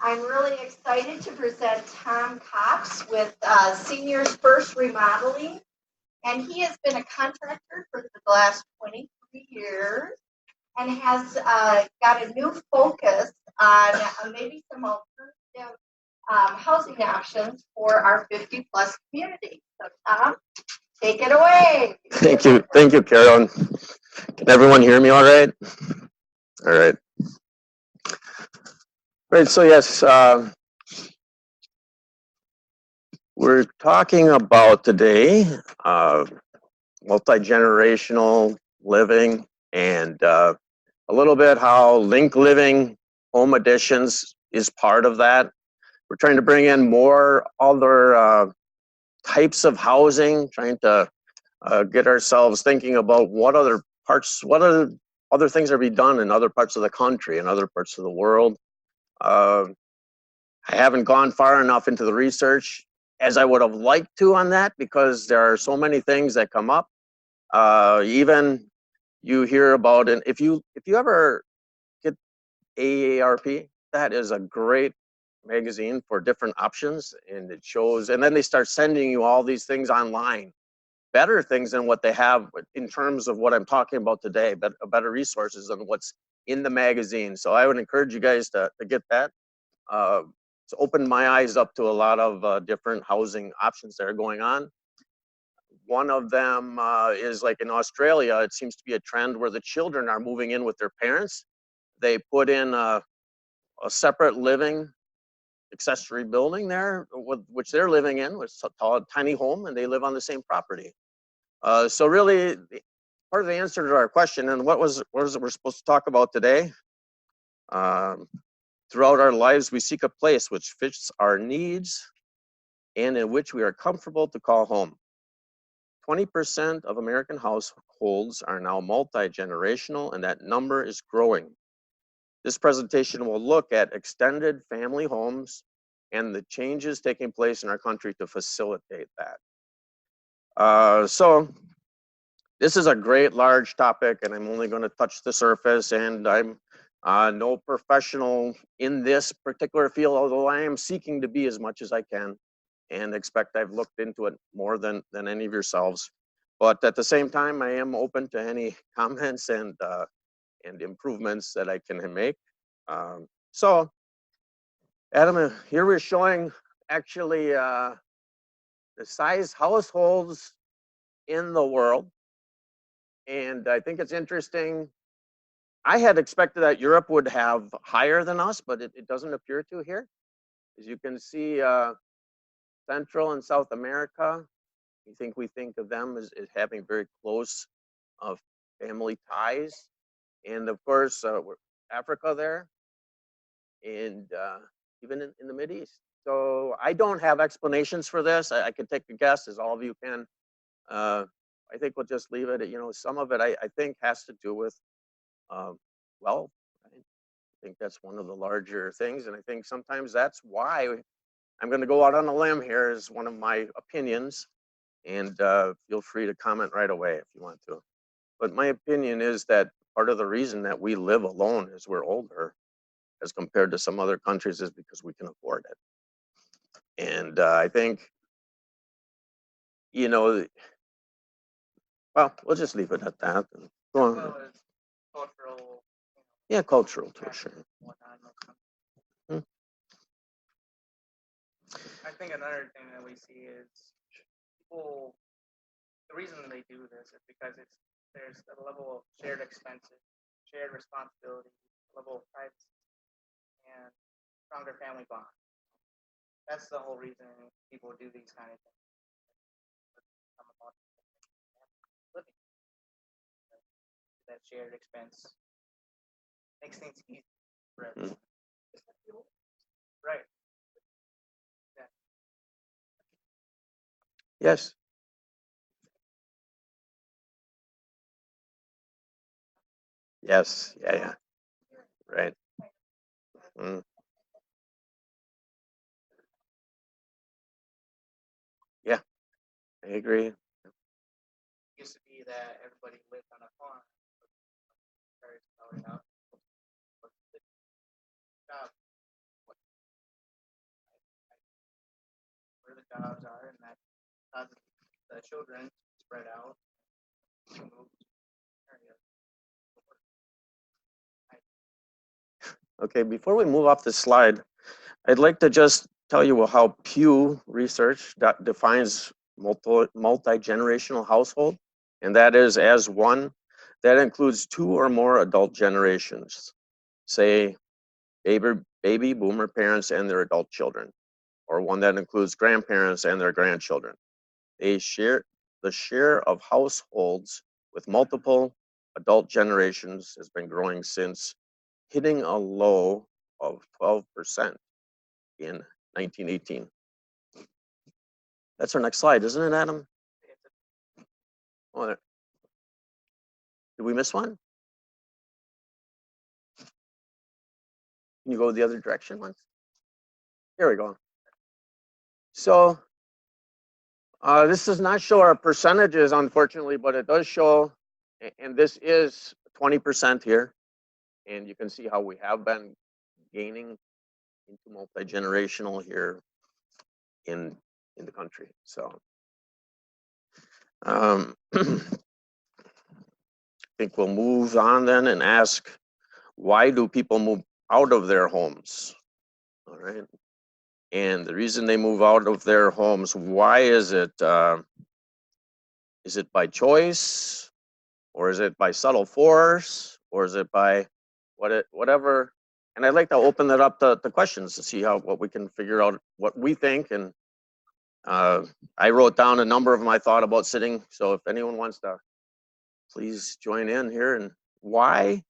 I'm really excited to present Tom Cox with Seniors First Remodeling, and he has been a contractor for the last 23 years and has got a new focus on maybe some alternative housing options for our 50 plus community. So, Tom, take it away. Thank you, Carolyn. Can everyone hear me all right? All right. Right, so yes, we're talking about today multi-generational living and a little bit how link living home additions is part of that. We're trying to bring in more other types of housing, trying to get ourselves thinking about what other things are being done in other parts of the country and other parts of the world. I haven't gone far enough into the research as I would have liked to on that because there are so many things that come up. Even you hear about, and if you ever get AARP, that is a great magazine for different options, and it shows, and then they start sending you all these things online, better things than what they have in terms of what I'm talking about today, but better resources than what's in the magazine. So I would encourage you guys to get that. It's opened my eyes up to a lot of different housing options that are going on. One of them is like in Australia, it seems to be a trend where the children are moving in with their parents. They put in a separate living accessory building there, which they're living in, which is a tiny home, and they live on the same property. So really, part of the answer to our question and what was it we're supposed to talk about today? Throughout our lives, we seek a place which fits our needs and in which we are comfortable to call home. 20% of American households are now multi-generational, and that number is growing. This presentation will look at extended family homes and the changes taking place in our country to facilitate that. So this is a great large topic, and I'm only going to touch the surface, and I'm no professional in this particular field, although I am seeking to be as much as I can and expect I've looked into it more than any of yourselves. But at the same time, I am open to any comments and improvements that I can make. So, Adam, here we're showing actually the size households in the world. And I think it's interesting. I had expected that Europe would have higher than us, but it doesn't appear to here. As you can see, Central and South America, we think of them as having very close family ties. And of course, Africa there, and even in the Mideast. So I don't have explanations for this. I could take a guess, as all of you can. I think we'll just leave it at, some of it I think has to do with wealth. I think that's one of the larger things. And I think sometimes that's why I'm going to go out on a limb here as one of my opinions. And feel free to comment right away if you want to. But my opinion is that part of the reason that we live alone as we're older as compared to some other countries is because we can afford it. And I think, well, we'll just leave it at that. Go on. Well, as cultural. Yeah, cultural too, sure. I think another thing that we see is people. The reason they do this is because there's a level of shared expenses, shared responsibility, level of privacy, and stronger family bond. That's the whole reason people do these kind of things. Living that shared expense makes things easy for everyone. Right. Yeah. Yes. Yes. Yeah. Yeah. Right. Yeah, I agree. It used to be that everybody lived on a farm. jobs are, and that causes the children to spread out to move to areas. Okay, before we move off this slide, I'd like to just tell you how Pew Research defines multi-generational household, and that is as one that includes two or more adult generations, say baby boomer parents and their adult children, or one that includes grandparents and their grandchildren. The share of households with multiple adult generations has been growing since hitting a low of 12% in 1918. That's our next slide, isn't it, Adam? Oh, did we miss one? Can you go the other direction once? Here we go. So this does not show our percentages, unfortunately, but it does show, and this is 20% here. And you can see how we have been gaining into multi-generational here in the country. So I think we'll move on then and ask, why do people move out of their homes? All right. And the reason they move out of their homes, why is it? Is it by choice, or is it by subtle force, or is it by whatever? And I'd like to open that up to questions to see what we can figure out what we think. And I wrote down a number of them I thought about sitting. So if anyone wants to, please join in here. And why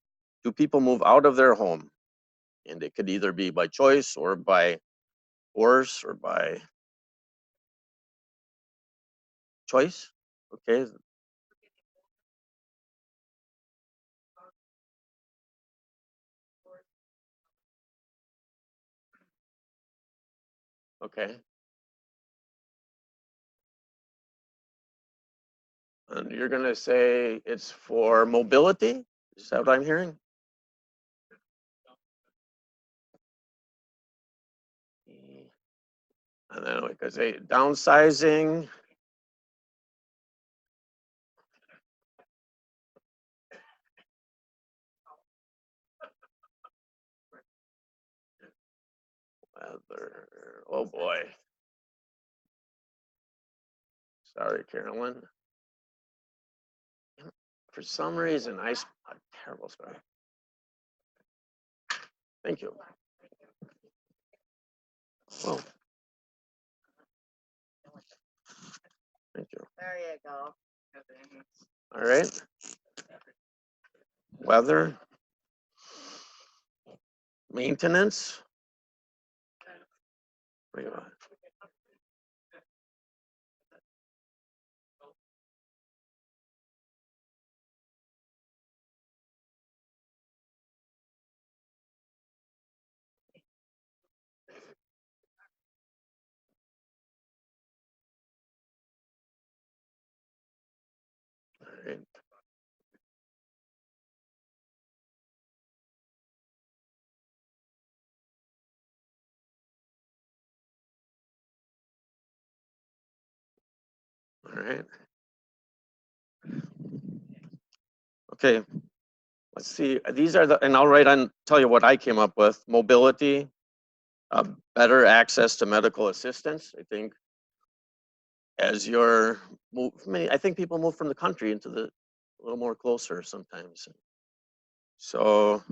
do people move out of their home? And it could either be by choice or by force or by choice. Okay. Okay. And you're going to say it's for mobility? Is that what I'm hearing? And then we could say downsizing. Weather. Oh boy. Sorry, Carolyn. For some reason, I'm terrible spelling. Thank you. Oh, thank you. There you go. All right. Weather. Maintenance. Wait a minute. All right. All right. Okay. Let's see. These are the, and I'll write on, tell you what I came up with. Mobility, better access to medical assistance. I think as you're, I think people move from the country into the a little more closer sometimes. So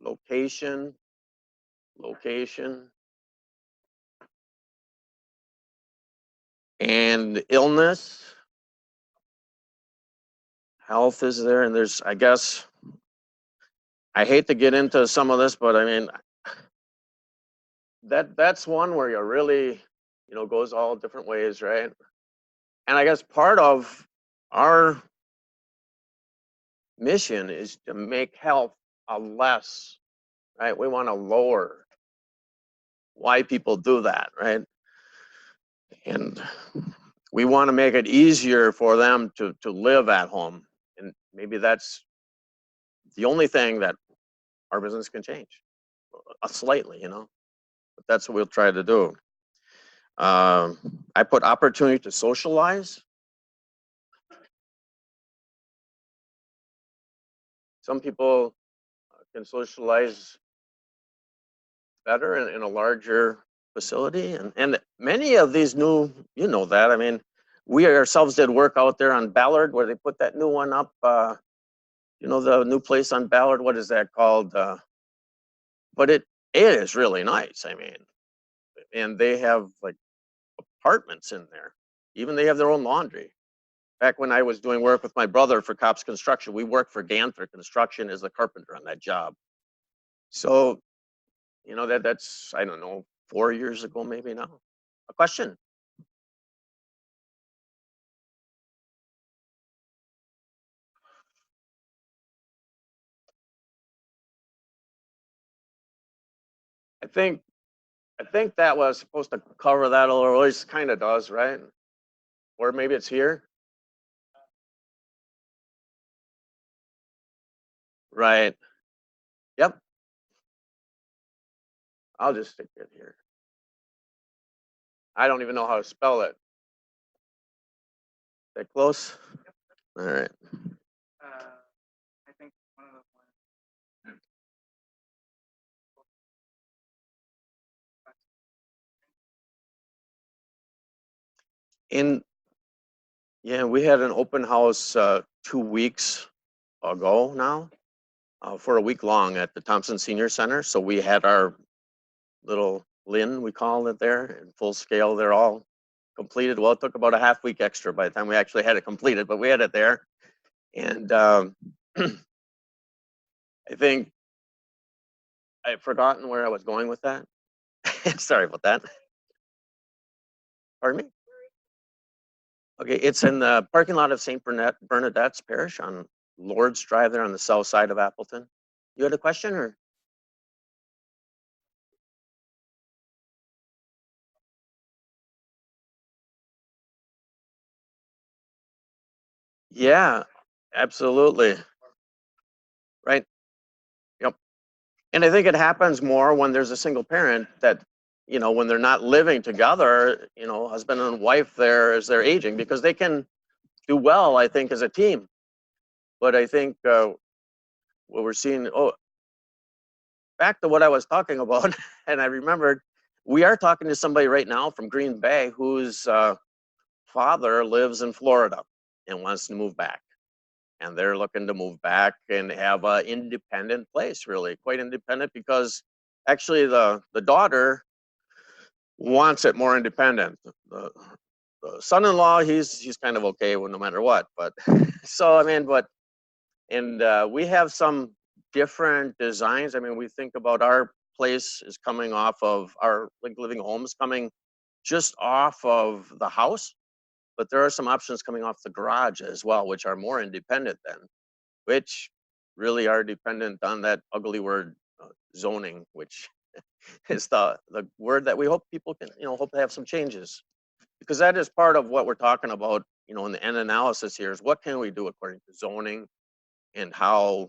location, and illness, health is there. And there's, I guess, I hate to get into some of this, but I mean, that's one where you really, goes all different ways, right? And I guess part of our mission is to make health a less, right? We want to lower why people do that, right? And we want to make it easier for them to live at home. And maybe that's the only thing that our business can change slightly, but that's what we'll try to do. I put opportunity to socialize. Some people can socialize better in a larger facility. And many of these new, you know that, I mean, we ourselves did work out there on Ballard where they put that new one up. You know, the new place on Ballard, what is that called? But it is really nice. I mean, and they have like apartments in there. Even they have their own laundry. Back when I was doing work with my brother for Cops Construction, we worked for Ganther Construction as a carpenter on that job. So, you know, that's, I don't know, 4 years ago, maybe now. A question? I think, I think that was supposed to cover that a little, or at least kind of does, right? Or maybe it's here. Right. Yep. I'll just stick it here. I don't even know how to spell it. That close? All right. I think one of the ones. In Yeah, we had an open house 2 weeks ago now, for a week long at the Thompson Senior Center. So we had our little Lynn, we call it there, in full scale. They're all completed. Well, it took about a half week extra by the time we actually had it completed, but we had it there. And I think I've forgotten where I was going with that. Sorry about that. Pardon me? Okay, it's in the parking lot of St. Bernadette's Parish on Lord's Drive there on the south side of Appleton. You had a question or? Yeah, absolutely. Right. Yep. And I think it happens more when there's a single parent that, you know, when they're not living together, you know, husband and wife there as they're aging, because they can do well, I think, as a team. But I think what we're seeing, oh, back to what I was talking about, and I remembered we are talking to somebody right now from Green Bay whose father lives in Florida and wants to move back. And they're looking to move back and have an independent place, really quite independent, because actually the daughter wants it more independent. The son-in-law, he's kind of okay with no matter what, but so I mean, but and we have some different designs. I mean, we think about our place is coming off of our like living homes coming just off of the house, but there are some options coming off the garage as well, which are more independent than, which really are dependent on that ugly word zoning, which is the word that we hope people can, you know, hope to have some changes, because that is part of what we're talking about, you know, in the end analysis here is what can we do according to zoning and how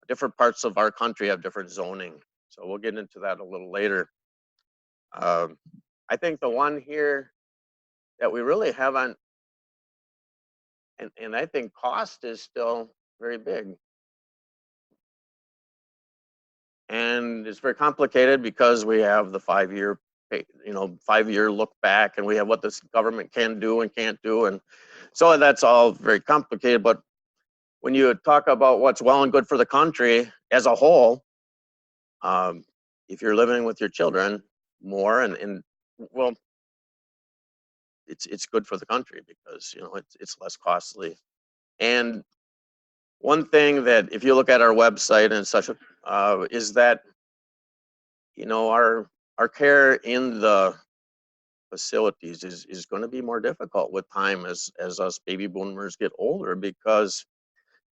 different parts of our country have different zoning. So we'll get into that a little later. Um, I think the one here that we really haven't, and I think cost is still very big. And it's very complicated because we have the 5-year, you know, 5-year look back, and we have what this government can do and can't do. And so that's all very complicated. But when you talk about what's well and good for the country as a whole, um, if you're living with your children more and well, it's good for the country because, you know, it's less costly. And one thing that if you look at our website and such, is that, you know, our care in the facilities is going to be more difficult with time as us baby boomers get older, because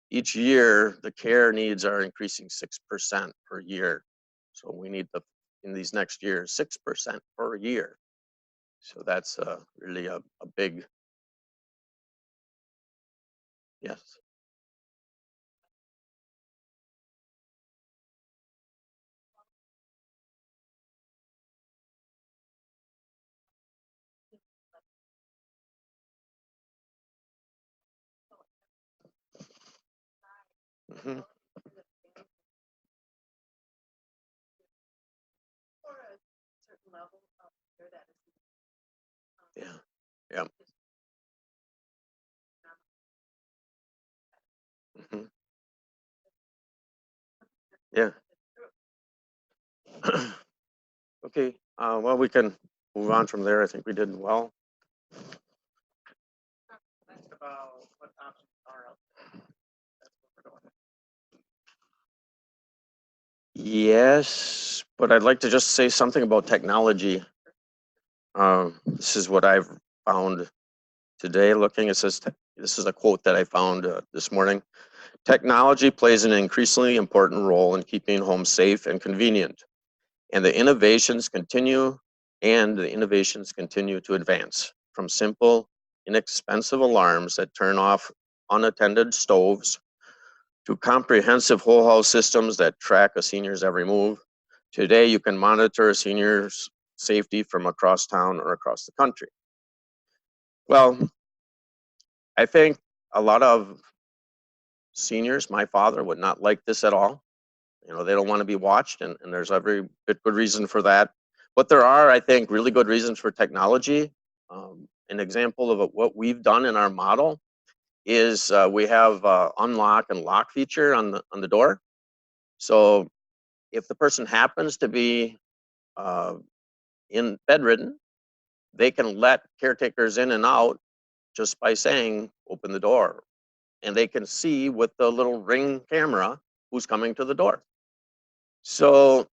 each year the care needs are increasing 6% per year. So we need the in these next years 6% per year. So that's really a big, yes. Mhm. Yeah, yeah. Mhm. Yeah. Okay, well, we can move on from there. I think we did well. Asked about what options are out there. That's what we're going with. Yes, but I'd like to just say something about technology. This is what I've found today looking. It says, this is a quote that I found this morning. Technology plays an increasingly important role in keeping homes safe and convenient, and the innovations continue to advance, from simple, inexpensive alarms that turn off unattended stoves to comprehensive whole house systems that track a senior's every move. Today, you can monitor a senior's safety from across town or across the country. Well, I think a lot of seniors, my father would not like this at all. You know, they don't want to be watched, and there's every bit good reason for that. But there are, I think, really good reasons for technology. An example of what we've done in our model is we have unlock and lock feature on the door. So if the person happens to be uh, in bedridden, they can let caretakers in and out just by saying, open the door. And they can see with the little ring camera who's coming to the door. So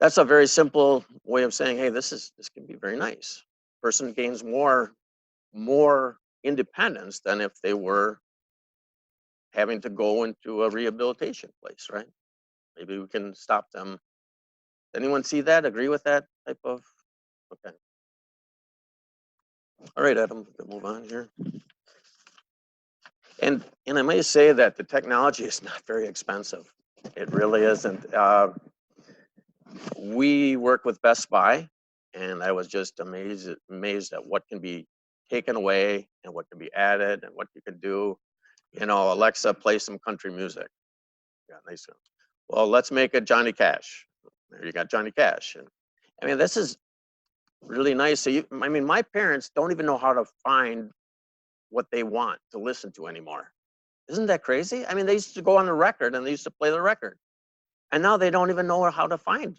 that's a very simple way of saying, hey, this can be very nice. Person gains more independence than if they were having to go into a rehabilitation place, right? Maybe we can stop them. Anyone see that? Agree with that type of? Okay. All right, Adam, we can move on here. And I may say that the technology is not very expensive. It really isn't. We work with Best Buy, and I was just amazed at what can be taken away and what can be added and what you can do. You know, Alexa, play some country music. Yeah, nice. Well, let's make it Johnny Cash. There you got Johnny Cash. And I mean, this is really nice. So I mean, my parents don't even know how to find what they want to listen to anymore. Isn't that crazy? I mean, they used to go on the record and they used to play the record, and now they don't even know how to find.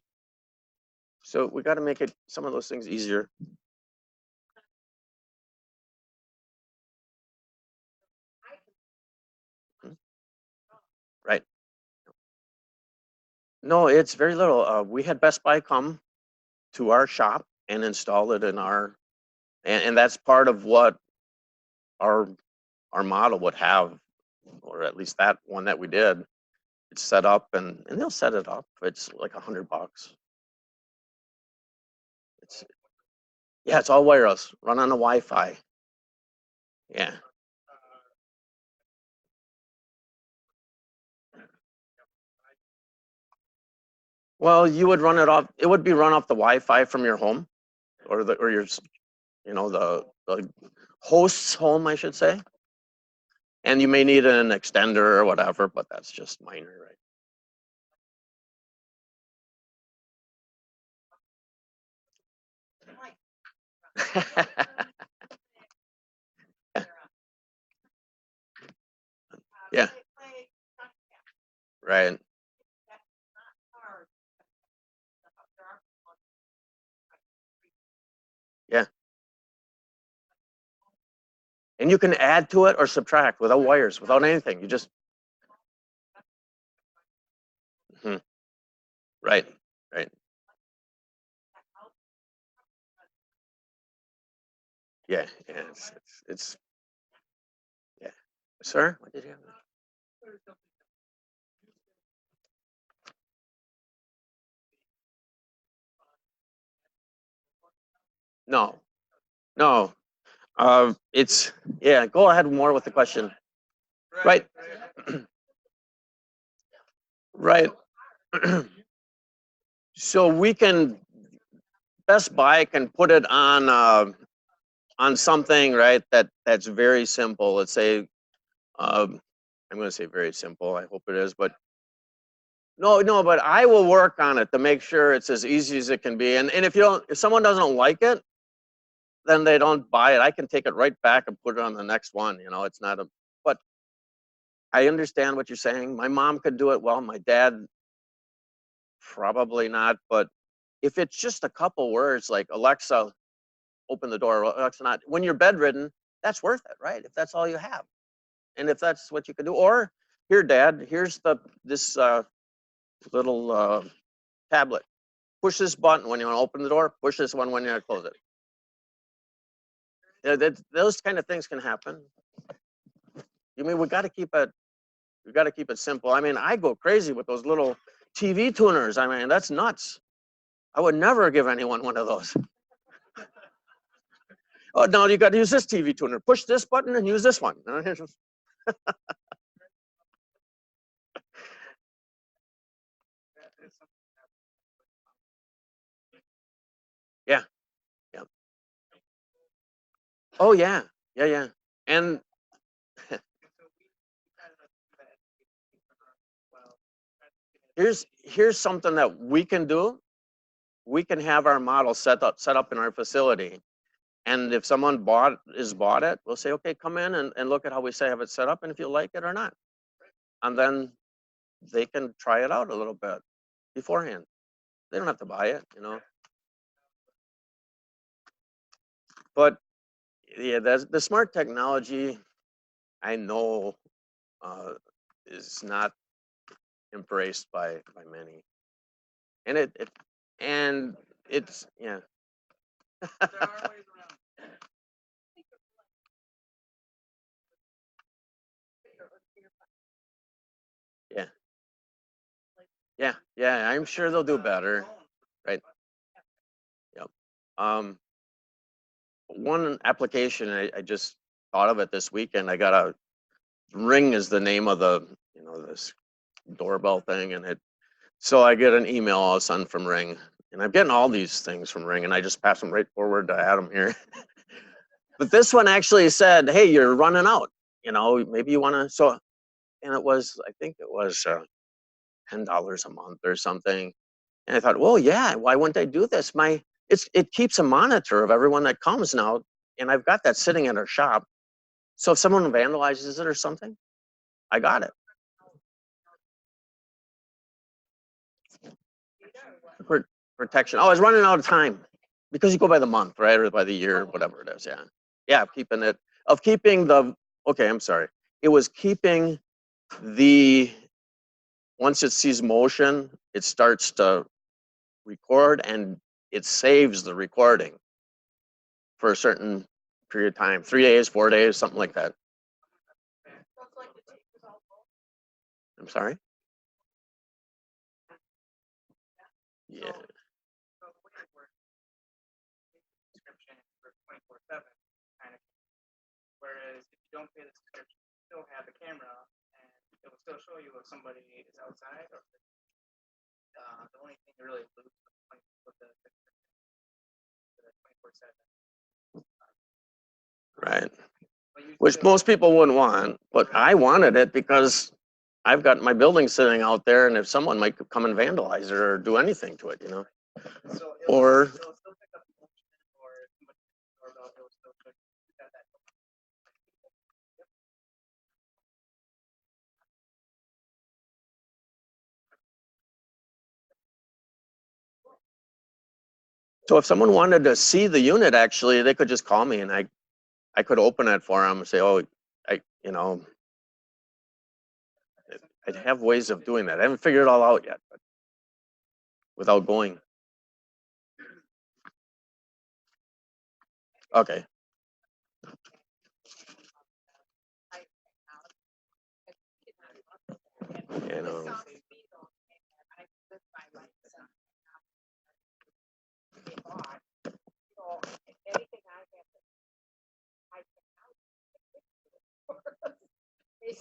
So we got to make it some of those things easier. Hmm. Right. No, it's very little. We had Best Buy come to our shop and install it in our, and that's part of what our our model would have, or at least that one that we did. It's set up, and they'll set it up. It's like $100. It's Yeah, it's all wireless, run on the Wi-Fi. Yeah. Well, you would run it off. It would be run off the Wi-Fi from your home, or your, you know, the host's home, I should say. And you may need an extender or whatever, but that's just minor, right? Yeah, right. Yeah, and you can add to it or subtract without wires, without anything. You just, mhm, right, right. Yeah, yeah. It's yeah. Sir, what did you have? No, no. It's Yeah. Go ahead more with the question. Right, right. So we can Best Buy can put it on something, right? That's very simple. Let's say I'm going to say very simple. I hope it is, but no, but I will work on it to make sure it's as easy as it can be. And if someone doesn't like it, then they don't buy it. I can take it right back and put it on the next one. It's not but I understand what you're saying. My mom could do it well. My dad, probably not. But if it's just a couple words like Alexa, open the door, Alexa, not, when you're bedridden, that's worth it, right? If that's all you have. And if that's what you could do, or here, Dad, here's this little tablet. Push this button when you want to open the door. Push this one when you want to close it. Those kind of things can happen. We got to keep it simple. I mean, I go crazy with those little TV tuners. I mean, that's nuts. I would never give anyone one of those. Oh, no, you got to use this TV tuner. Push this button and use this one. Yeah. Yeah. Oh, yeah. Yeah. And here's something that we can do. We can have our model set up in our facility. And if someone bought it, we'll say, okay, come in and look at how we have it set up, and if you like it or not. And then they can try it out a little bit beforehand. They don't have to buy it. But yeah, the smart technology, I know, is not embraced by many. And it's yeah. Yeah, I'm sure they'll do better, right? Yep. One application, I just thought of it this weekend. I got a Ring is the name of this doorbell thing, and so I get an email all of a sudden from Ring, and I'm getting all these things from Ring, and I just pass them right forward to Adam here. But this one actually said, "Hey, you're running out. Maybe you want to." So, and I think it was $10 a month or something. And I thought, well, yeah, why wouldn't I do this? It keeps a monitor of everyone that comes now, and I've got that sitting in our shop. So if someone vandalizes it or something, I got it. Protection. Oh, I was running out of time because you go by the month, right, or by the year, whatever it is. Yeah, keeping the. Okay, I'm sorry. It was keeping the. Once it sees motion, it starts to record, and it saves the recording for a certain period of time, 3 days, 4 days, something like that. I'm sorry. Yeah. Subscription for 24/7 kind of. Whereas if you don't pay the subscription, you still have the camera, and it will still show you if somebody is outside. Or the only thing you really lose with the 24/7. Right. Which most people wouldn't want, but I wanted it because I've got my building sitting out there, and if someone might come and vandalize it or do anything to it, So or it'll still pick up emotion, or it will still pick that. so if someone wanted to see the unit, actually, they could just call me, and I could open it for them and say, oh, I'd have ways of doing that. I haven't figured it all out yet, but without going. Okay. You know.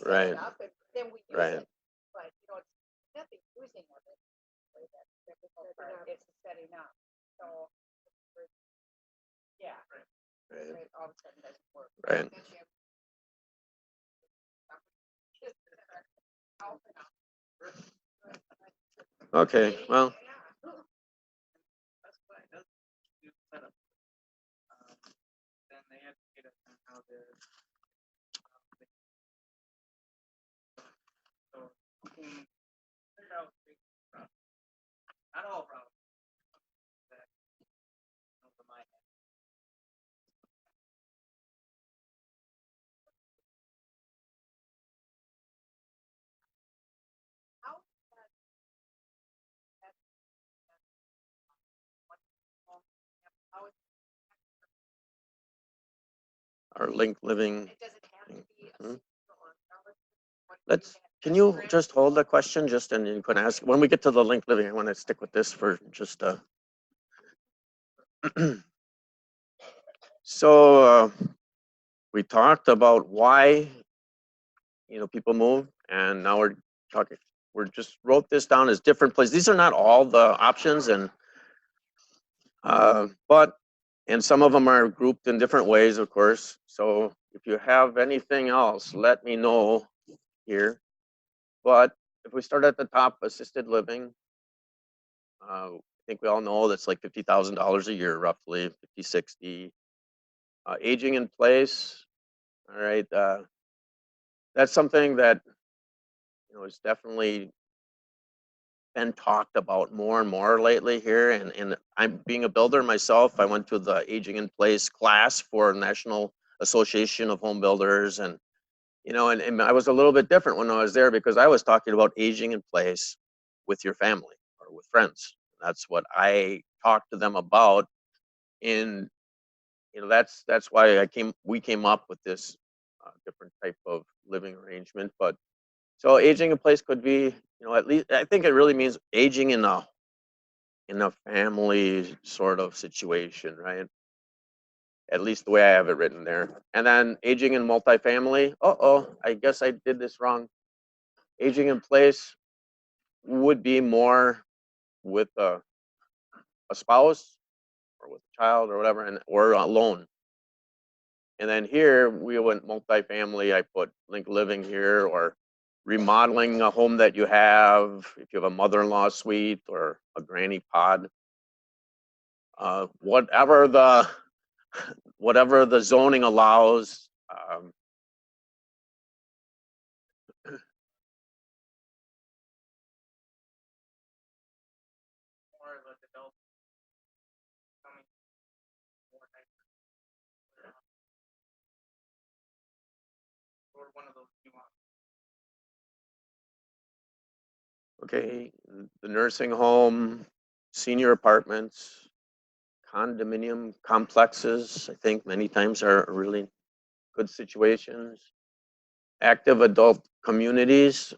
Right. Right. But it's nothing losing of it. It's setting up. So yeah. Right. All of a sudden doesn't work. Right. Okay, well, That's why it does do setup. Then they educate us on how to. So we can figure out big problems. Not all problems. That over my head. our link living. Does it have to be a Hmm? single or relative? Can you just hold the question just and you can ask, when we get to the link living, I want to stick with this for just so we talked about why people move, and now we're just wrote this down as different places. These are not all the options, and but and some of them are grouped in different ways, of course. So if you have anything else, let me know here. But if we start at the top, assisted living, I think we all know that's like $50,000 a year, roughly 50, 60. Aging in place, all right. That's something that is definitely been talked about more and more lately here. And I'm being a builder myself. I went to the aging in place class for National Association of Home Builders, and and I was a little bit different when I was there because I was talking about aging in place with your family or with friends. That's what I talked to them about. And that's why we came up with this different type of living arrangement. But so aging in place could be, at least I think it really means aging in a family sort of situation, right? At least the way I have it written there. And then aging in multifamily. I guess I did this wrong. Aging in place would be more with a spouse or with a child or whatever, and or alone. And then here we went multifamily. I put link living here, or remodeling a home that you have. If you have a mother-in-law suite or a granny pod, whatever the zoning allows. More of a development coming more nicer. Or one of those you want. Okay, the nursing home, senior apartments, condominium complexes, I think many times are really good situations. Active adult communities,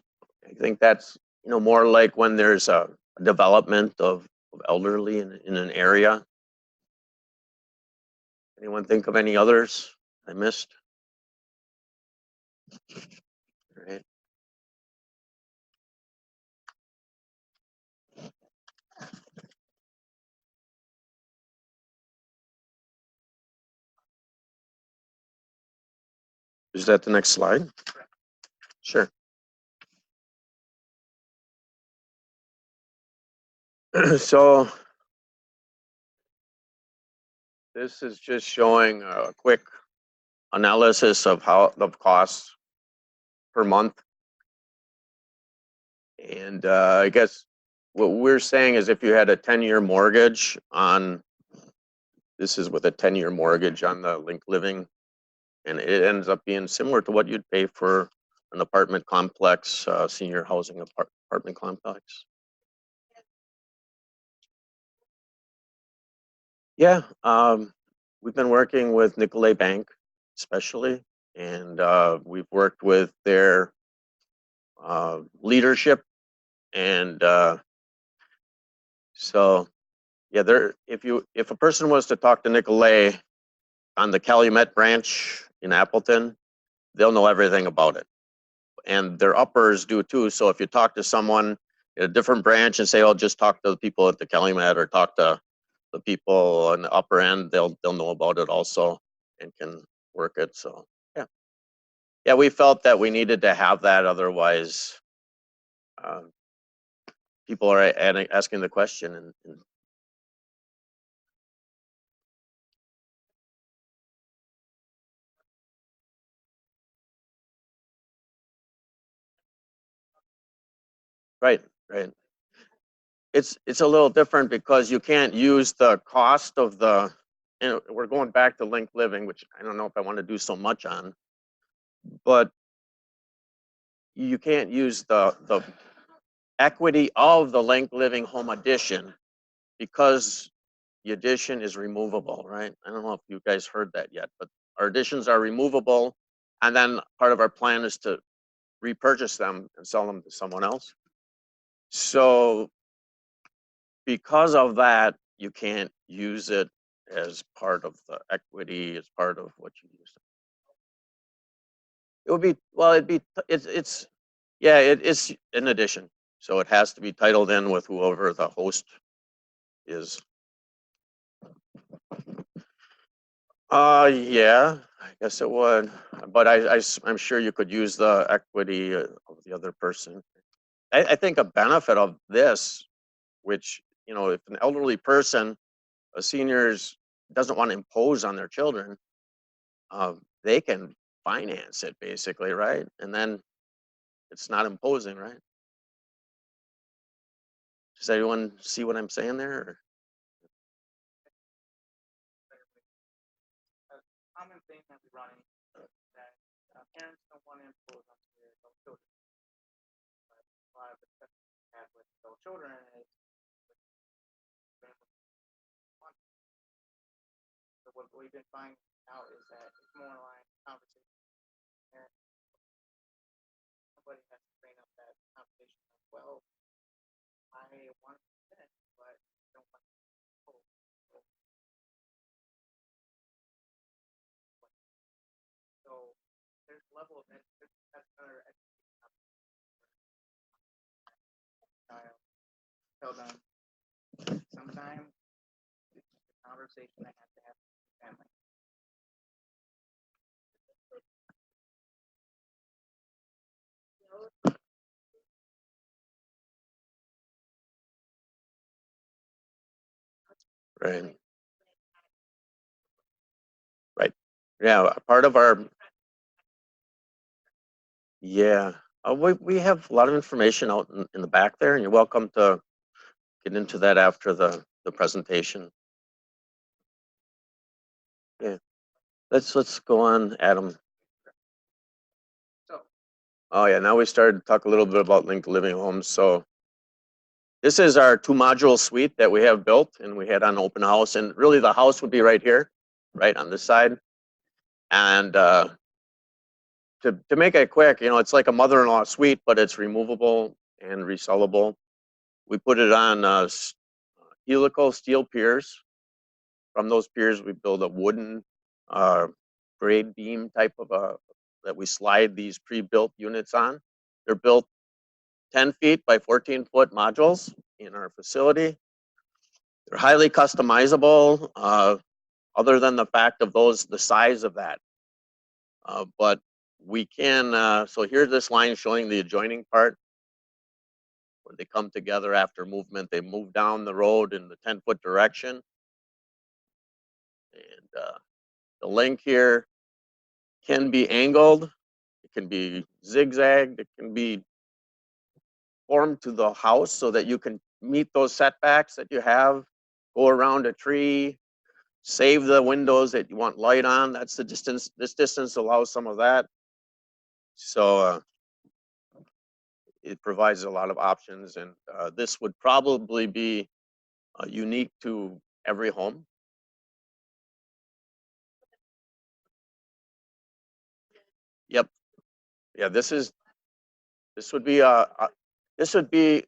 I think that's more like when there's a development of elderly in an area. Anyone think of any others I missed? All right. Is that the next slide? Sure. So this is just showing a quick analysis of costs per month. And I guess what we're saying is if you had a 10-year mortgage on, this is with a 10-year mortgage on the Link Living, and it ends up being similar to what you'd pay for an apartment complex, senior housing apartment complex. Yeah, we've been working with Nicolay Bank, especially, and we've worked with their leadership, and so yeah, if a person was to talk to Nicolay on the Calumet branch in Appleton, they'll know everything about it, and their uppers do too. So if you talk to someone at a different branch and say, "Oh, just talk to the people at the Calumet," or talk to the people on the upper end, they'll know about it also and can work it. So yeah, we felt that we needed to have that, otherwise people are asking the question, and right, right. It's a little different because you can't use the cost of the, we're going back to linked living, which I don't know if I want to do so much on, but you can't use the equity of the linked living home addition because the addition is removable, right? I don't know if you guys heard that yet, but our additions are removable, and then part of our plan is to repurchase them and sell them to someone else. So because of that, you can't use it as part of the equity, as part of what you use. It would be, well, it's yeah, it's an addition. So it has to be titled in with whoever the host is. Yeah, I guess it would, but I'm sure you could use the equity of the other person. I think a benefit of this, which, if an elderly person, a seniors doesn't want to impose on their children, they can finance it basically, right? And then it's not imposing, right? Does everyone see what I'm saying there? Or? A common thing that we run into is that parents don't want to impose on their adult children. But a lot of the stuff we have with adult children is so what we've been finding out is that it's more like conversation. And somebody has to bring up that conversation. Like, well, I want to finish, but I don't want to impose. So there's a level of that's another education style. Tell them sometimes it's a conversation I have to have with the family. Right. Right. Yeah. Part of our, yeah. We have a lot of information out in the back there, and you're welcome to get into that after the presentation. Yeah. Let's go on, Adam. So Oh yeah. Now we started to talk a little bit about linked living homes. So this is our 2-module suite that we have built, and we had on open house, and really the house would be right here, right on this side. And to make it quick, it's like a mother-in-law suite, but it's removable and resellable. We put it on helical steel piers. From those piers, we build a wooden grade beam type of that we slide these pre-built units on. They're built 10 feet by 14-foot modules in our facility. They're highly customizable, other than the fact of the size of that. But we can, so here's this line showing the adjoining part where they come together after movement. They move down the road in the 10-foot direction. And the link here can be angled, it can be zigzagged, it can be formed to the house so that you can meet those setbacks that you have, go around a tree, save the windows that you want light on. That's the distance. This distance allows some of that. So it provides a lot of options, and this would probably be unique to every home. Yep. Yeah, this would be this would be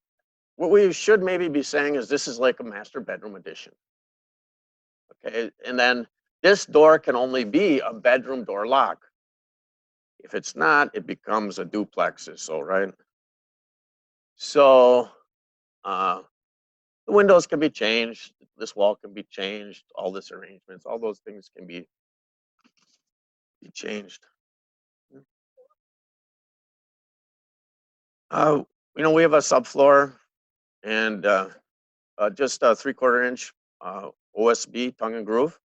what we should maybe be saying is this is like a master bedroom addition. Okay, and then this door can only be a bedroom door lock. If it's not, it becomes a duplex, so right. So the windows can be changed. This wall can be changed. All this arrangements, all those things can be changed. We have a subfloor and just a 3/4 inch OSB tongue and groove,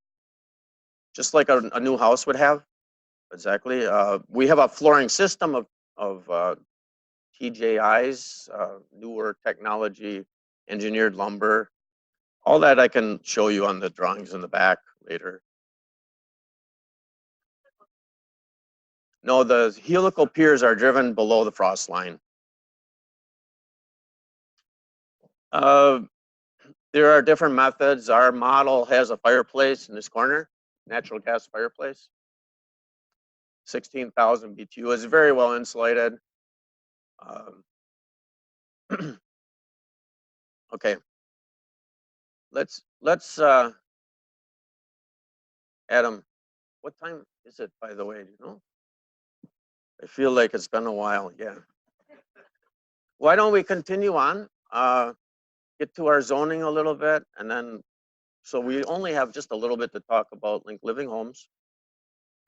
just like a new house would have. Exactly. We have a flooring system of TJIs, newer technology, engineered lumber. All that I can show you on the drawings in the back later. No, the helical piers are driven below the frost line. There are different methods. Our model has a fireplace in this corner, natural gas fireplace. 16,000 BTU. It's very well insulated. Okay. Let's Adam, what time is it, by the way? Do you know? I feel like it's been a while. Yeah. Why don't we continue on? Get to our zoning a little bit, and then so we only have just a little bit to talk about linked living homes,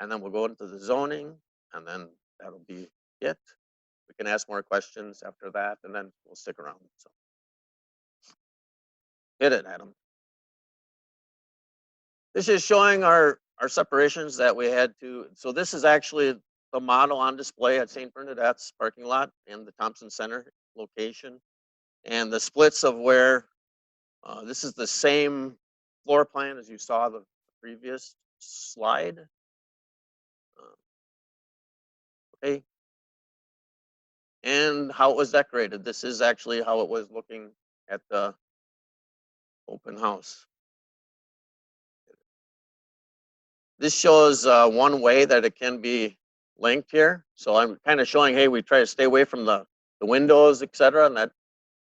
and then we'll go into the zoning, and then that'll be it. We can ask more questions after that, and then we'll stick around. So hit it, Adam. This is showing our separations that we had to. So this is actually the model on display at St. Bernadette's parking lot and the Thompson Center location, and the splits of where this is the same floor plan as you saw the previous slide. Okay. And how it was decorated. This is actually how it was looking at the open house. This shows one way that it can be linked here. So I'm kind of showing, hey, we try to stay away from the windows, etc.,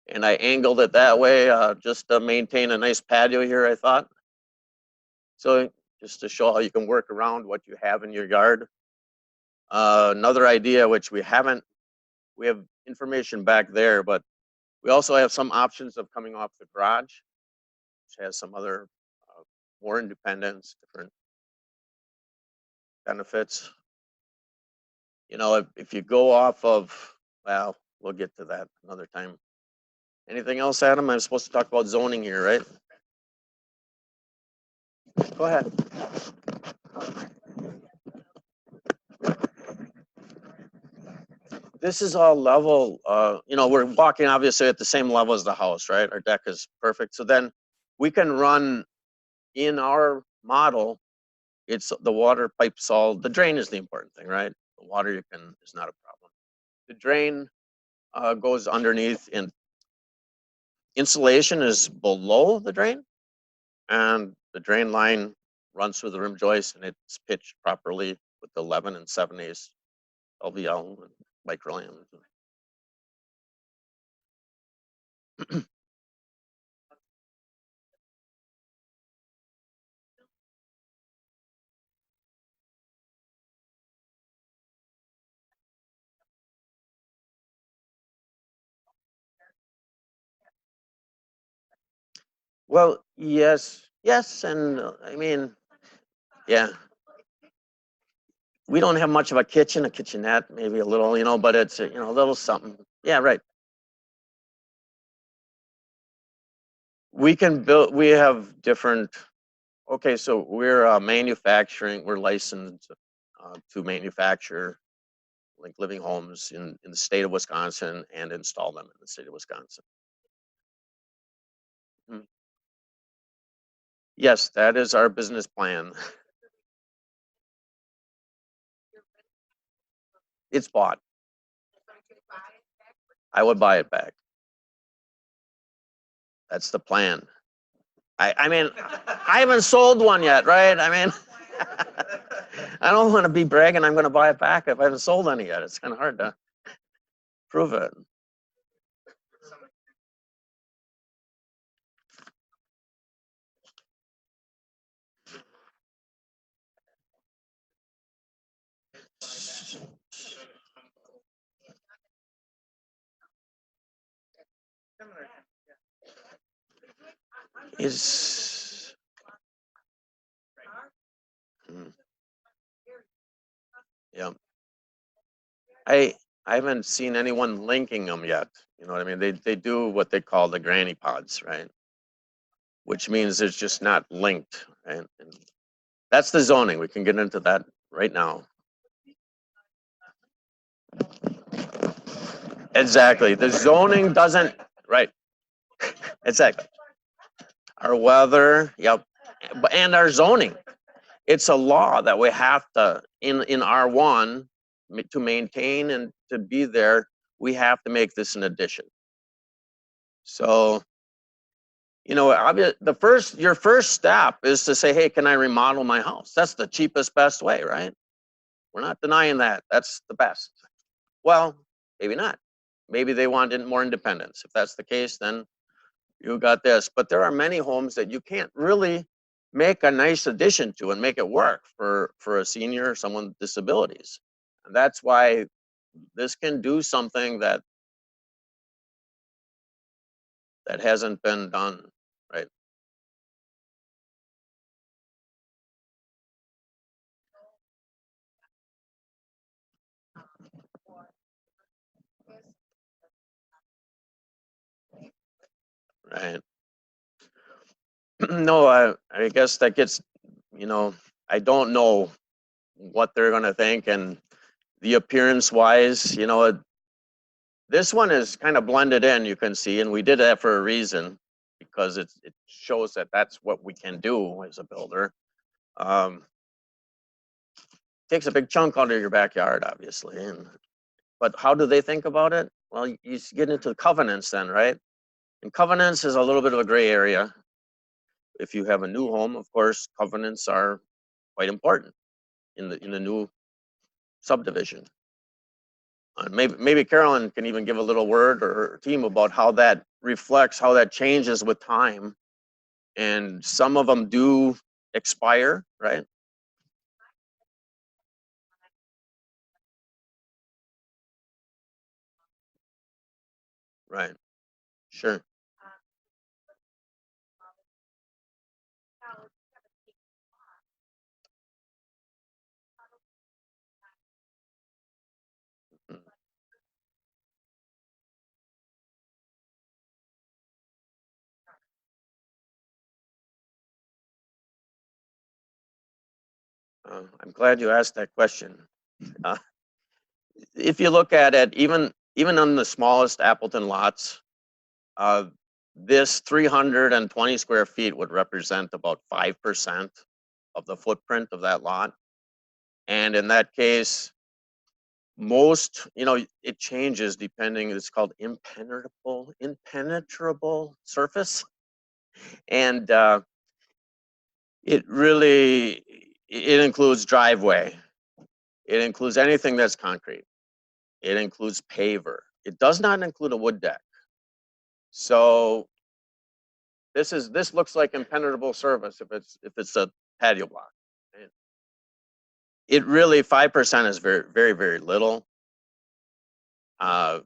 and I angled it that way just to maintain a nice patio here, I thought. So just to show how you can work around what you have in your yard. Another idea, which we have information back there, but we also have some options of coming off the garage, which has some other more independence, different benefits. If you go off of, well, we'll get to that another time. Anything else, Adam? I'm supposed to talk about zoning here, right? Go ahead. This is all level. We're walking obviously at the same level as the house, right? Our deck is perfect. So then we can run in our model. It's the water pipes the drain is the important thing, right? The water is not a problem. The drain goes underneath, and insulation is below the drain, and the drain line runs through the rim joist, and it's pitched properly with 11 and 7/8 LVL and microlam. Well, yes, and I mean, yeah. We don't have much of a kitchen, a kitchenette, maybe a little, but it's a little something. Yeah, right. We can build. We have different. Okay, so we're manufacturing. We're licensed to manufacture like living homes in the state of Wisconsin and install them in the state of Wisconsin. Yes, that is our business plan. It's bought. I would buy it back. That's the plan. I mean, I haven't sold one yet, right? I mean, I don't want to be bragging I'm going to buy it back if I haven't sold any yet. It's kind of hard to prove it. Is yeah. I haven't seen anyone linking them yet. You know what I mean? They do what they call the granny pods, right? Which means it's just not linked, right? And that's the zoning. We can get into that right now. Exactly. The zoning doesn't, right? Exactly. Our weather, yep, and our zoning. It's a law that we have to in R1 to maintain and to be there. We have to make this an addition. So, you know, your first step is to say, hey, can I remodel my house? That's the cheapest, best way, right? We're not denying that. That's the best. Well, maybe not. Maybe they want more independence. If that's the case, then you got this. But there are many homes that you can't really make a nice addition to and make it work for a senior or someone with disabilities. And that's why this can do something that hasn't been done, right? Right. No, I guess that gets, you know, I don't know what they're gonna think, and the appearance wise, you know, this one is kind of blended in, you can see, and we did that for a reason, because it shows that that's what we can do as a builder. Takes a big chunk out of your backyard, obviously, but how do they think about it? Well, you get into covenants then, right? And covenants is a little bit of a gray area. If you have a new home, of course, covenants are quite important in the new subdivision. Maybe Carolyn can even give a little word, or her team, about how that reflects, how that changes with time. And some of them do expire, right? Right. Sure. Mm. I'm glad you asked that question. Uh, if you look at it, even on the smallest Appleton lots, uh, this 320 square feet would represent about 5% of the footprint of that lot. And in that case, most, you know, it changes depending, it's called impenetrable surface. And it includes driveway. It includes anything that's concrete. It includes paver. It does not include a wood deck. So this looks like impenetrable surface if it's a patio block. It really, 5% is very, very, very little uh,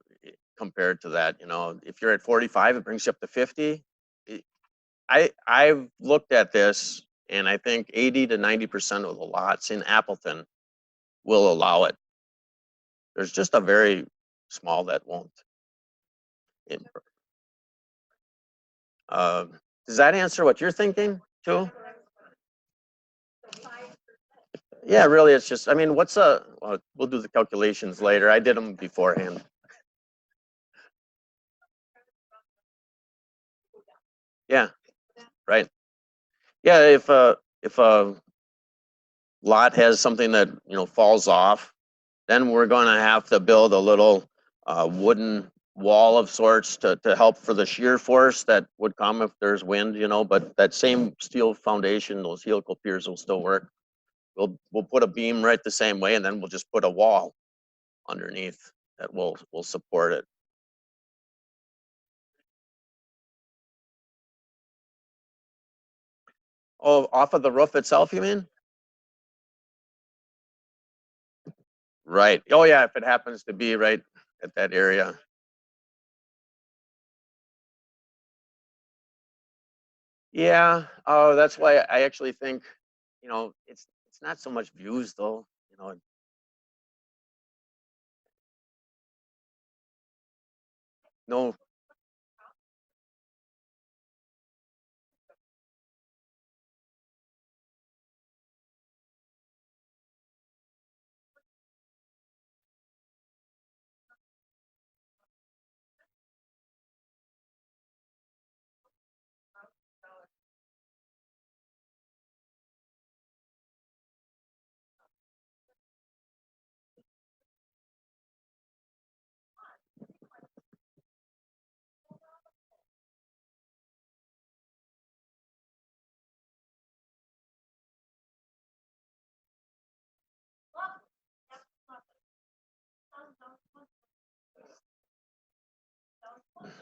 compared to that. You know, if you're at 45, it brings you up to 50. I've looked at this, and I think 80 to 90% of the lots in Appleton will allow it. There's just a very small that won't. It- uh, does that answer what you're thinking too? Yeah, really, it's just, I mean, well, we'll do the calculations later. I did them beforehand. Yeah, right. Yeah, if a lot has something that, you know, falls off, then we're gonna have to build a little wooden wall of sorts to help for the shear force that would come if there's wind, you know, but that same steel foundation, those helical piers will still work. We'll put a beam right the same way, and then we'll just put a wall underneath that will support it. Oh, off of the roof itself, you mean? Right. Oh yeah, if it happens to be right at that area. Yeah. Oh, that's why I actually think, you know, it's not so much views though. You know, No.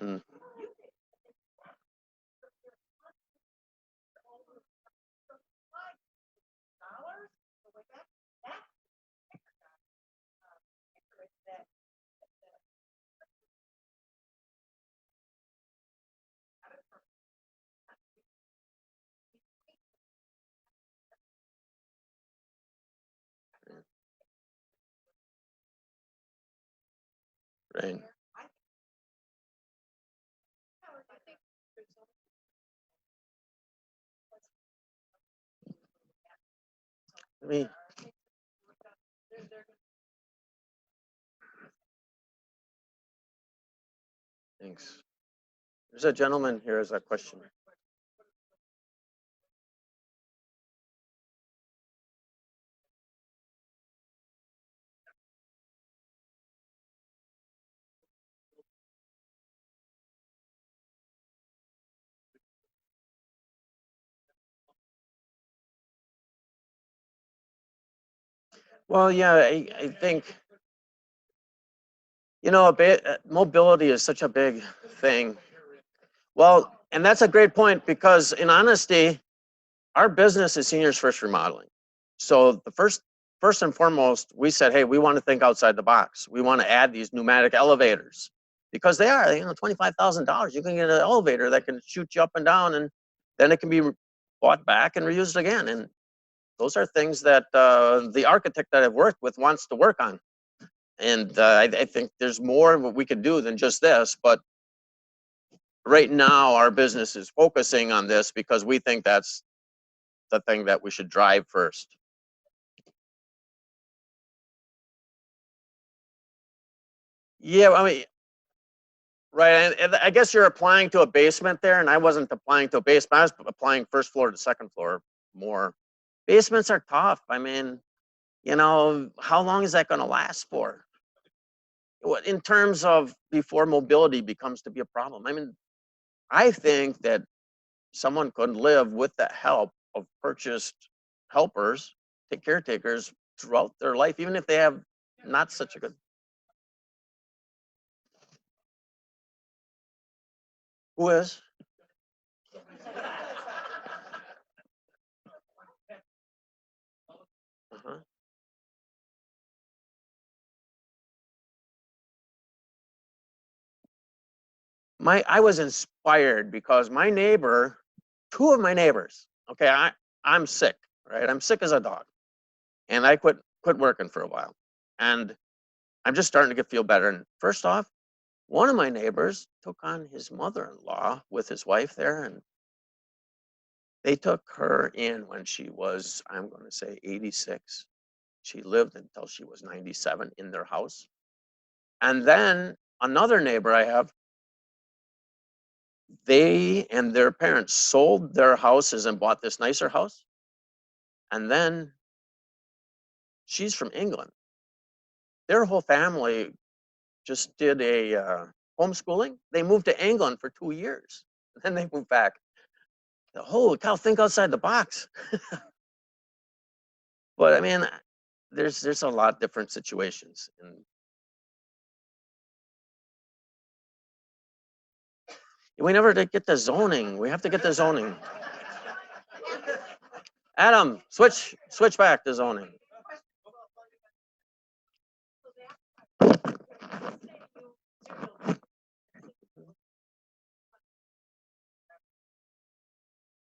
Mhm. Right. I mean, thanks. There's a gentleman here has a question. Well, yeah, I think, a bit, mobility is such a big thing. Well, and that's a great point because in honesty, our business is Seniors First Remodeling. So the first and foremost, we said, hey, we want to think outside the box. We want to add these pneumatic elevators because they are, $25,000. You can get an elevator that can shoot you up and down, and then it can be bought back and reused again. And those are things that the architect that I've worked with wants to work on. And I think there's more what we could do than just this. But right now, our business is focusing on this because we think that's the thing that we should drive first. Yeah, I mean, right. And I guess you're applying to a basement there, and I wasn't applying to a basement. I was applying first floor to second floor more. Basements are tough. I mean, how long is that going to last for? In terms of before mobility becomes to be a problem. I mean, I think that someone could live with the help of purchased helpers, caretakers throughout their life, even if they have not such a good. Who is? Uh-huh. I was inspired because my neighbor, two of my neighbors, okay, I'm sick, right? I'm sick as a dog. And I quit working for a while. And I'm just starting to feel better. And first off, one of my neighbors took on his mother-in-law with his wife there, and they took her in when she was, I'm going to say 86. She lived until she was 97 in their house. And then another neighbor I have, they and their parents sold their houses and bought this nicer house. And then she's from England. Their whole family just did a homeschooling. They moved to England for 2 years. And then they moved back. Holy cow, think outside the box. But I mean, there's a lot of different situations. And we never did get the zoning. We have to get the zoning. Adam, switch back to zoning.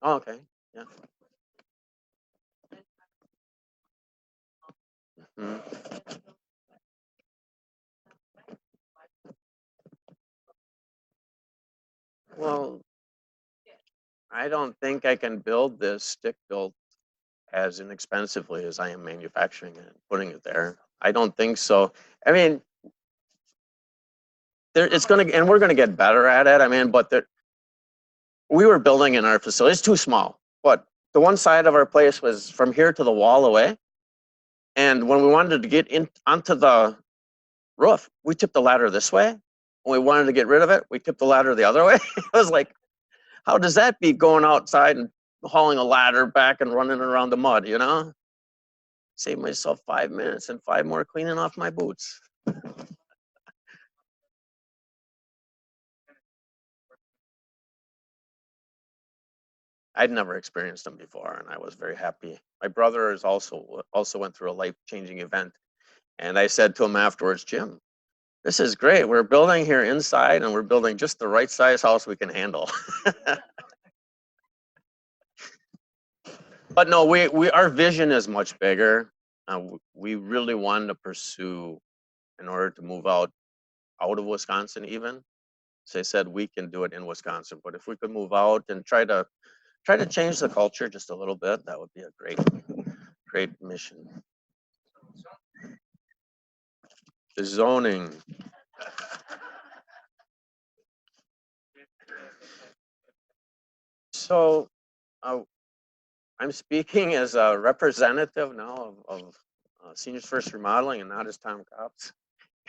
Oh, okay. Yeah. Mhm. Well, I don't think I can build this stick built as inexpensively as I am manufacturing it and putting it there. I don't think so. I mean, it's gonna, and we're gonna get better at it. I mean, but we were building in our facility. It's too small, but the one side of our place was from here to the wall away. And when we wanted to get in onto the roof, we tipped the ladder this way. When we wanted to get rid of it, we tipped the ladder the other way. It was like, how does that be going outside and hauling a ladder back and running around the mud, you know? Save myself 5 minutes and 5 more cleaning off my boots. I'd never experienced them before, and I was very happy. My brother is also went through a life-changing event, and I said to him afterwards, Jim, this is great. We're building here inside, and we're building just the right size house we can handle. But no, we our vision is much bigger. We really wanted to pursue in order to move out of Wisconsin even. So I said we can do it in Wisconsin, but if we could move out and try to change the culture just a little bit, that would be a great mission. The zoning. So I'm speaking as a representative now of Seniors First Remodeling and not as Tom Cops.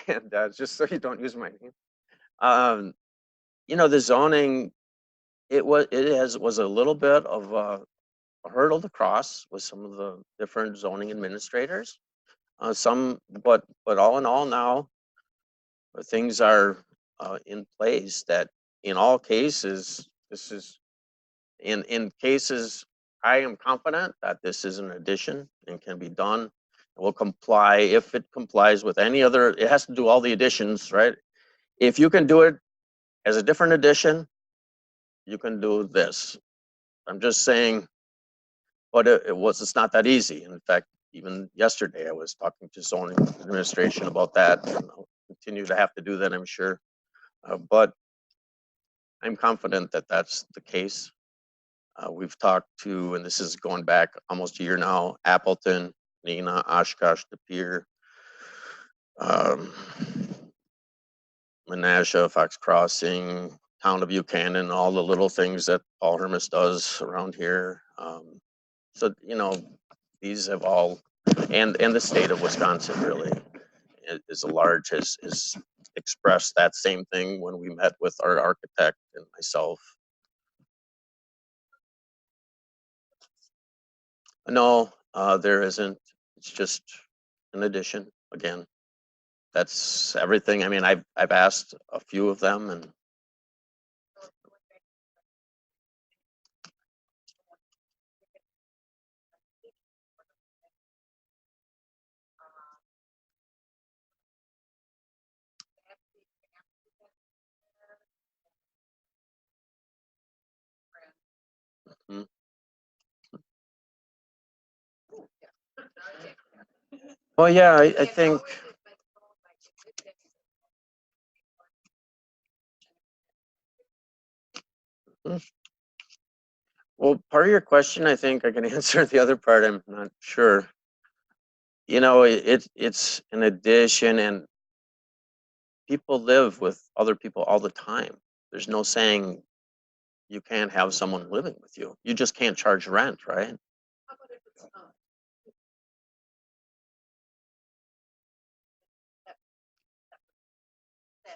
And just so you don't use my name. The zoning, it was a little bit of a hurdle to cross with some of the different zoning administrators. But all in all now, things are in place that in all cases, this is in cases, I am confident that this is an addition and can be done. It will comply if it complies with any other, it has to do all the additions, right? If you can do it as a different addition, you can do this. I'm just saying, but it's not that easy. In fact, even yesterday I was talking to zoning administration about that, and I'll continue to have to do that, I'm sure. But I'm confident that that's the case. We've talked to, and this is going back almost a year now, Appleton, Neenah, Oshkosh, De Pere, Menasha, Fox Crossing, Town of Buchanan, all the little things that Paul Hermes does around here. So, these have all, and the state of Wisconsin really is a large, has expressed that same thing when we met with our architect and myself. No, there isn't. It's just an addition again. That's everything. I mean, I've asked a few of them, and mm, well, yeah, I think. Mm, well, part of your question, I think I can answer. The other part, I'm not sure. It's an addition, and people live with other people all the time. There's no saying you can't have someone living with you. You just can't charge rent, right?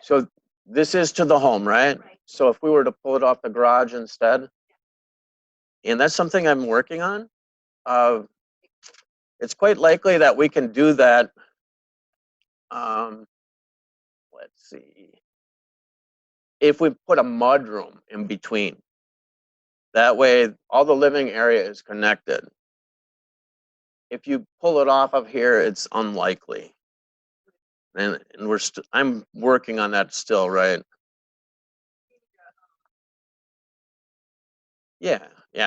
So this is to the home, right? So if we were to pull it off the garage instead, and that's something I'm working on, uh, it's quite likely that we can do that. Um, let's see. If we put a mud room in between, that way all the living area is connected. If you pull it off of here, it's unlikely. And I'm working on that still, right? Yeah,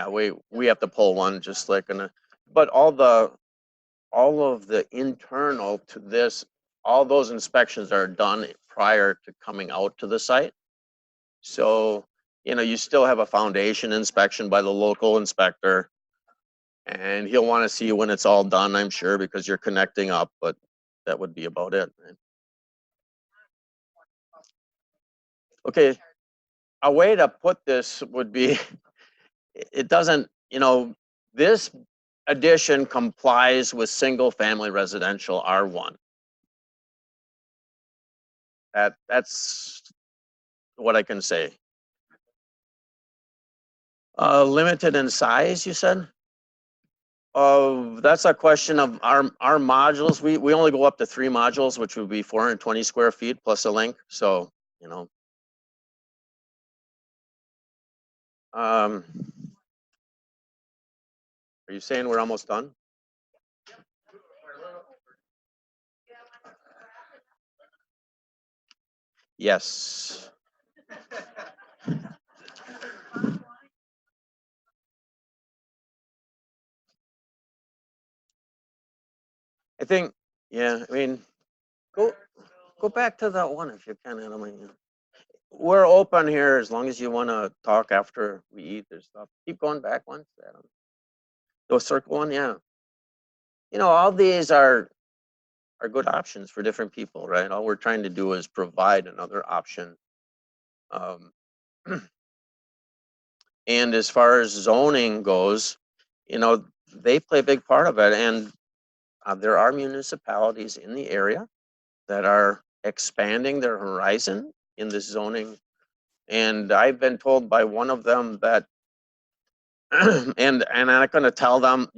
we have to pull one just like but all of the internal to this, all those inspections are done prior to coming out to the site. So you know, you still have a foundation inspection by the local inspector. And he'll want to see when it's all done, I'm sure, because you're connecting up, but that would be about it. Right? Okay, a way to put this would be, it doesn't, you know, this addition complies with single family residential R1. That's what I can say. Limited in size, you said? That's a question of our modules. We only go up to 3 modules, which would be 420 square feet plus a link. So, you know, are you saying we're almost done? Yes. I think, yeah, I mean, go back to that one if you can, Adam. We're open here as long as you want to talk after we eat or stuff. Keep going back once, Adam. The circle one, yeah. You know, all these are good options for different people, right? All we're trying to do is provide another option. And as far as zoning goes, you know, they play a big part of it. And there are municipalities in the area that are expanding their horizon in this zoning. And I've been told by one of them that, and I'm not going to tell them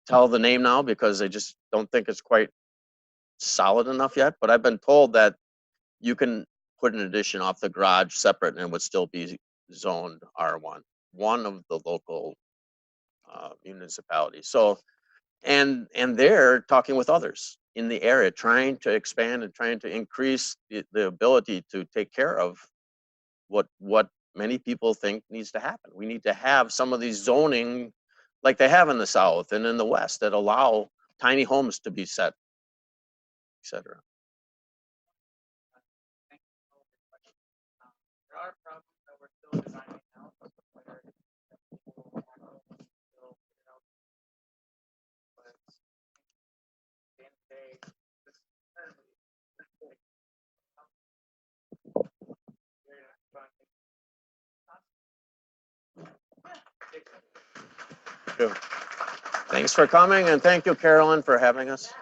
tell the name now because I just don't think it's quite solid enough yet. But I've been told that you can put an addition off the garage separate and it would still be zoned R1, one of the local municipalities. So, and they're talking with others in the area, trying to expand and trying to increase the ability to take care of what many people think needs to happen. We need to have some of these zoning like they have in the South and in the West that allow tiny homes to be set, etc. There are problems that we're still designing out, where people want to still get it out. But at the end of the day, this is currently very fun. Thanks for coming, and thank you, Carolyn, for having us.